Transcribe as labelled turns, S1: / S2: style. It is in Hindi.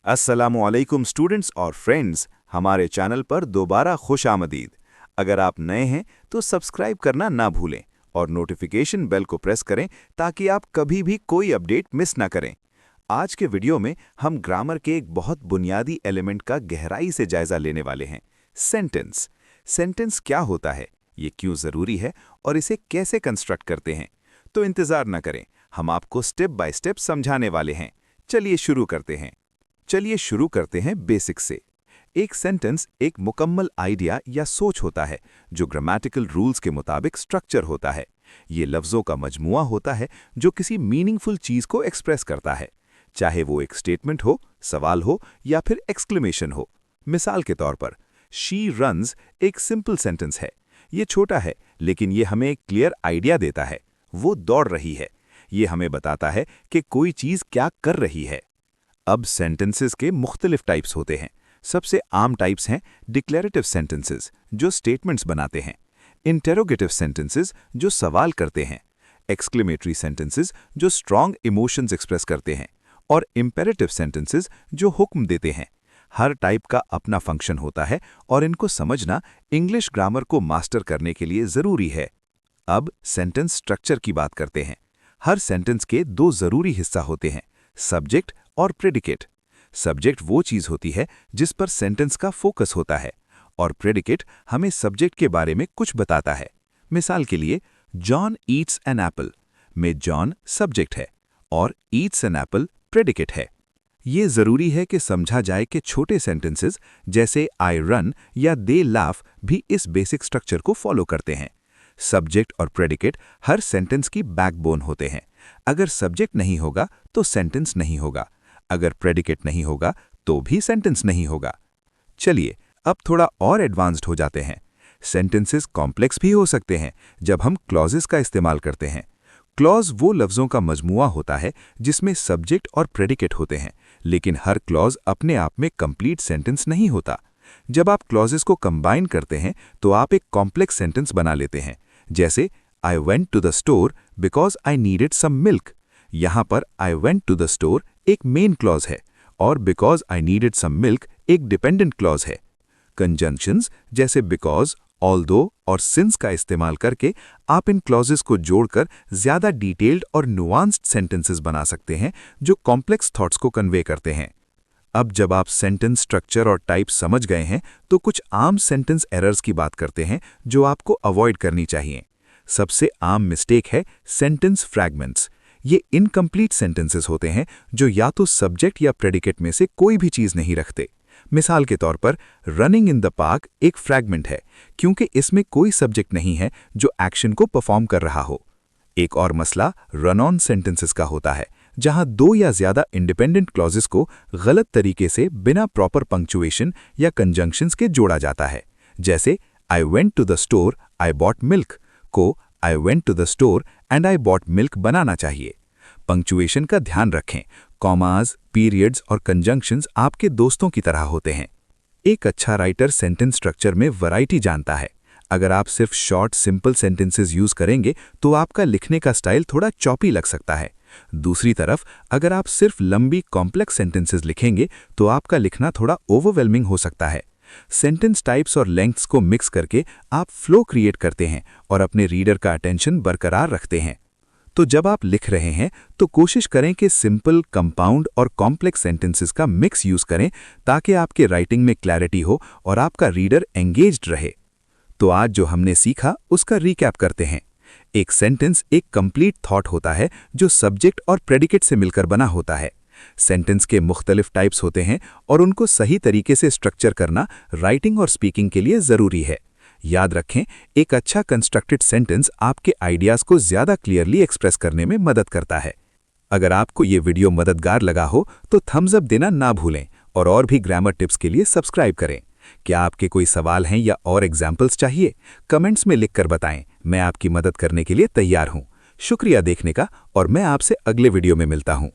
S1: अस्सलामुअलैकुम स्टूडेंट्स और फ्रेंड्स, हमारे चैनल पर दोबारा खुश आमदीद। अगर आप नए हैं तो सब्सक्राइब करना ना भूलें और नोटिफिकेशन बेल को प्रेस करें ताकि आप कभी भी कोई अपडेट मिस ना करें। आज के वीडियो में हम ग्रामर के एक बहुत बुनियादी एलिमेंट का गहराई से जायजा लेने वाले हैं, सेंटेंस। सेंटेंस क्या होता है, ये क्यों ज़रूरी है और इसे कैसे कंस्ट्रक्ट करते हैं। तो इंतज़ार न करें, हम आपको स्टेप बाय स्टेप समझाने वाले हैं। चलिए शुरू करते हैं बेसिक से। एक सेंटेंस एक मुकम्मल आइडिया या सोच होता है जो ग्रामेटिकल रूल्स के मुताबिक स्ट्रक्चर होता है। ये लफ्ज़ों का मजमुआ होता है जो किसी मीनिंगफुल चीज़ को एक्सप्रेस करता है, चाहे वो एक स्टेटमेंट हो, सवाल हो या फिर एक्सक्लेमेशन हो। मिसाल के तौर पर, शी रन्स एक सिंपल सेंटेंस है। ये छोटा है लेकिन ये हमें एक क्लियर आइडिया देता है। वो दौड़ रही है, ये हमें बताता है कि कोई चीज़ क्या कर रही है। अब सेंटेंसेस के मुख्तलिफ टाइप्स होते हैं। सबसे आम टाइप्स हैं डिक्लेरेटिव सेंटेंसेस जो स्टेटमेंट्स बनाते हैं, इंटेरोगेटिव सेंटेंसेस जो सवाल करते हैं, एक्सक्लेमेटरी सेंटेंसेस जो स्ट्रॉन्ग इमोशंस एक्सप्रेस करते हैं और इंपेरेटिव सेंटेंसेस जो हुक्म देते हैं। हर टाइप का अपना फंक्शन होता है और इनको समझना इंग्लिश ग्रामर को मास्टर करने के लिए ज़रूरी है। अब सेंटेंस स्ट्रक्चर की बात करते हैं। हर सेंटेंस के दो ज़रूरी हिस्सा होते हैं, सब्जेक्ट और प्रेडिकेट। सब्जेक्ट वो चीज़ होती है जिस पर सेंटेंस का फोकस होता है और प्रेडिकेट हमें सब्जेक्ट के बारे में कुछ बताता है। मिसाल के लिए, जॉन ईट्स एन एप्पल में जॉन सब्जेक्ट है और ईट्स एन एप्पल प्रेडिकेट है। ये ज़रूरी है कि समझा जाए कि छोटे सेंटेंसेस जैसे आई रन या दे लाफ भी इस बेसिक स्ट्रक्चर को फॉलो करते हैं। सब्जेक्ट और प्रेडिकेट हर सेंटेंस की बैकबोन होते हैं। अगर सब्जेक्ट नहीं होगा तो सेंटेंस नहीं होगा, अगर प्रेडिकेट नहीं होगा तो भी सेंटेंस नहीं होगा। चलिए अब थोड़ा और एडवांस्ड हो जाते हैं। सेंटेंसेस कॉम्प्लेक्स भी हो सकते हैं जब हम क्लॉजेस का इस्तेमाल करते हैं। क्लॉज वो लफ्ज़ों का मजमुआ होता है जिसमें सब्जेक्ट और प्रेडिकेट होते हैं, लेकिन हर क्लॉज अपने आप में कंप्लीट सेंटेंस नहीं होता। जब आप क्लॉजेस को कंबाइन करते हैं तो आप एक कॉम्प्लेक्स सेंटेंस बना लेते हैं, जैसे I went to the store because I needed some milk. यहाँ पर I went to the store एक मेन क्लॉज है और because I needed some milk एक डिपेंडेंट क्लॉज है। कंजंक्शंस जैसे बिकॉज, ऑल्दो और सिंस का इस्तेमाल करके आप इन क्लॉजेस को जोड़कर ज़्यादा डिटेल्ड और नुआंस्ड सेंटेंसेस बना सकते हैं जो कॉम्प्लेक्स थॉट्स को कन्वे करते हैं। अब जब आप सेंटेंस स्ट्रक्चर और टाइप समझ गए हैं तो कुछ आम सेंटेंस एरर्स की बात करते हैं जो आपको अवॉइड करनी चाहिए। सबसे आम मिस्टेक है सेंटेंस फ्रैगमेंट्स। ये इनकम्प्लीट सेंटेंसेस होते हैं जो या तो सब्जेक्ट या प्रेडिकेट में से कोई भी चीज़ नहीं रखते। मिसाल के तौर पर, रनिंग इन द पार्क एक फ्रैगमेंट है क्योंकि इसमें कोई सब्जेक्ट नहीं है जो एक्शन को परफॉर्म कर रहा हो। एक और मसला रन ऑन सेंटेंसेस का होता है, जहां दो या ज़्यादा इंडिपेंडेंट क्लॉजेस को गलत तरीके से बिना प्रॉपर पंक्चुएशन या कंजंक्शंस के जोड़ा जाता है। जैसे I went to the store I bought milk को I went to the store and I bought milk बनाना चाहिए। पंक्चुएशन का ध्यान रखें, कॉमास, पीरियड्स और कंजंक्शंस आपके दोस्तों की तरह होते हैं। एक अच्छा राइटर सेंटेंस स्ट्रक्चर में वैरायटी जानता है। अगर आप सिर्फ शॉर्ट सिंपल सेंटेंसेस यूज़ करेंगे तो आपका लिखने का स्टाइल थोड़ा चॉपी लग सकता है। दूसरी तरफ, अगर आप सिर्फ लंबी कॉम्प्लेक्स सेंटेंसेस लिखेंगे तो आपका लिखना थोड़ा ओवरवेलमिंग हो सकता है। सेंटेंस टाइप्स और लेंथ्स को मिक्स करके आप फ्लो क्रिएट करते हैं और अपने रीडर का अटेंशन बरकरार रखते हैं। तो जब आप लिख रहे हैं तो कोशिश करें कि सिंपल, कंपाउंड और कॉम्प्लेक्स सेंटेंसेस का मिक्स यूज़ करें ताकि आपके राइटिंग में क्लैरिटी हो और आपका रीडर एंगेज्ड रहे। तो आज जो हमने सीखा उसका रिकैप करते हैं। एक सेंटेंस एक कंप्लीट थॉट होता है जो सब्जेक्ट और प्रेडिकेट से मिलकर बना होता है। सेंटेंस के मुख्तलिफ टाइप्स होते हैं और उनको सही तरीके से स्ट्रक्चर करना राइटिंग और स्पीकिंग के लिए ज़रूरी है। याद रखें, एक अच्छा कंस्ट्रक्टेड सेंटेंस आपके आइडियाज़ को ज़्यादा क्लियरली एक्सप्रेस करने में मदद करता है। अगर आपको ये वीडियो मददगार लगा हो तो थम्स अप देना ना भूलें और भी ग्रामर टिप्स के लिए सब्सक्राइब करें। क्या आपके कोई सवाल हैं या और एग्जाम्पल्स चाहिए? कमेंट्स में लिखकर बताएं, मैं आपकी मदद करने के लिए तैयार हूँ। शुक्रिया देखने का और मैं आपसे अगले वीडियो में मिलता हूँ।